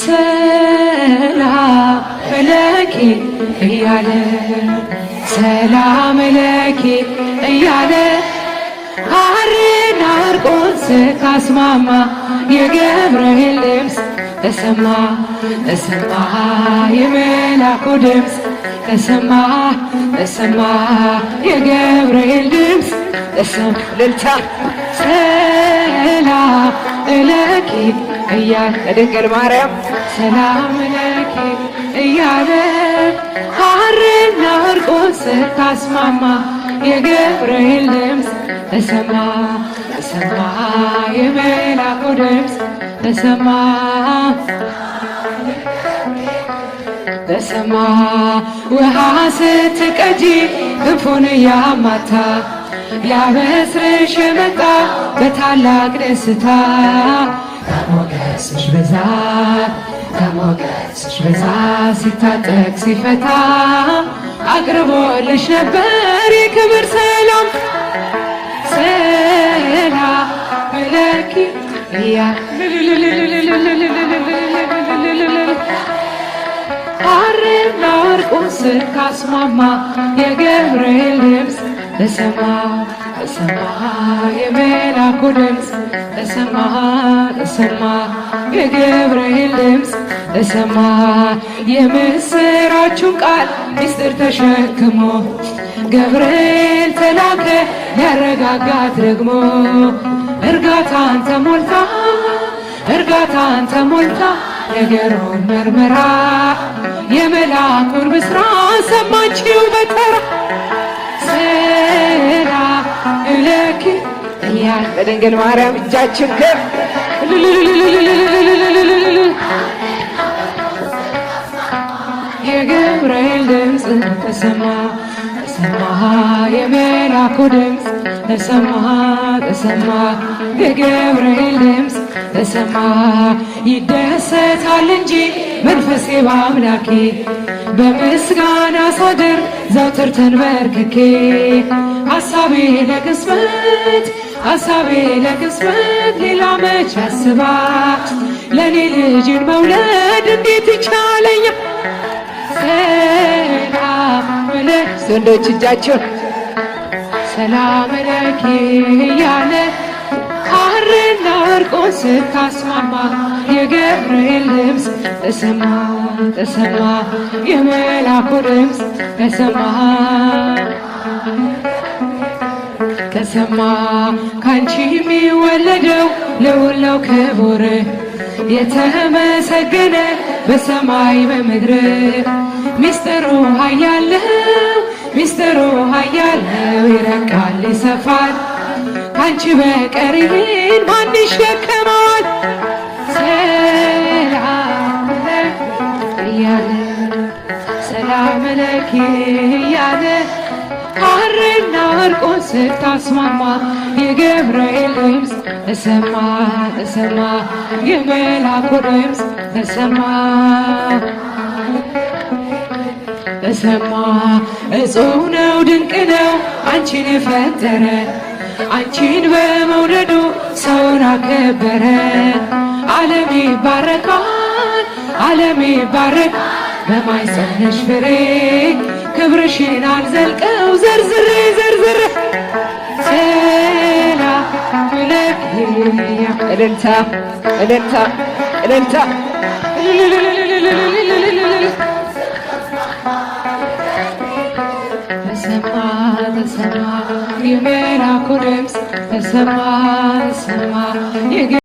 ሰላም ለኪ እያለ ሰላም ለኪ እያለ ሐርና ወርቁን ካስማማ የገብርኤል ድምፅ ተሰማ ተሰማ የመላኩ ድምፅ ተሰማ ተሰማ የገብርኤል ድምፅ ተሰማ ልልታ ሰላም ለኪ እያለ ለድንግል ማርያም ሰላም ለኪ እያለ ሐርና ወርቁን ካስማማ የገብርኤል ድምፅ ተሰማ ተሰማ የመላኩ ድምፅ ተሰማ ተሰማ ውሃ ስትቀጂ ክንፉን ያማታ ሊያበስርሽ የመጣ በታላቅ ደስታ ከሞገስሽ ብዛት ከሞገስሽ ብዛት ሲታጠቅ ሲፈታ አቅርቦልሽ ነበር የክብር ሰላም ሰላም ለኪ ሐርና ወርቁን ካስማማ የገብርኤል ድምፅ ተሰማ ተሰማ የመላኩ ድምፅ ተሰማ ተሰማ የገብርኤል ድምፅ ተሰማ የምስራቹን ቃል ምስጢር ተሸክሞ ገብርኤል ተላከ ያረጋጋት ደግሞ እርጋታን ተሞልታ እርጋታን ተሞልታ ነገሩን መርምራ የመላኩን ብስራት ሰማችው በተራ ሰላም ለኪ እያለ በድንግል ማርያም እጃችን ከፍ የገብርኤል ድምፅ ተሰማ ተሰማ የመላኩ ድምፅ ተሰማ ተሰማ የገብርኤል ድምፅ ተሰማ ይደሰታል እንጂ መንፈሴ በአምላኬ በምስጋና ሳድር ዘውትር ተንበርክኬ ሐሳቤ ለቅጽበት ሌላ መች ያስባል ለኔ ልጅን መውለድ እንዴት ይቻለኛል ሰላም ለኪ ወንዶች እጃቸው ሰላም ለኪ እያለ ሐርና ወርቁን ካስማማ የገብርኤል ድምፅ ተሰማ ተሰማ የመላኩ ድምፅ ተሰማ ተሰማ ካንቺ የሚወለደው ልዑል ነው ክቡር የተመሰገነ በሰማይ በምድር ሚስጥሩ ኃያል ነው ይረቃል ይሰፋል ካንቺ በቀር ይህን ማን ይሸከማል ሰላም ለኪ እያለ ሰላም ለኪ እያለ ሐርና ወርቁን ካስማማ የገብርኤል ድምፅ ተሰማ ተሰማ የመላኩ ድምፅ ተሰማ ተሰማ እጹብ ነው ድንቅ ነው አንቺን የፈጠረ አንቺን በመውደዱ ሰውን አከበረ ዓለም ይባረካል በማኅፀንሽ ፍሬ ክብርሽን አልዘልቀው ዘርዝሬ ሰላም ለኪ እልልታ እልልታ እልልታ ተሰማ ተሰማ የመላኩ ድምፅ ተሰማ ተሰማ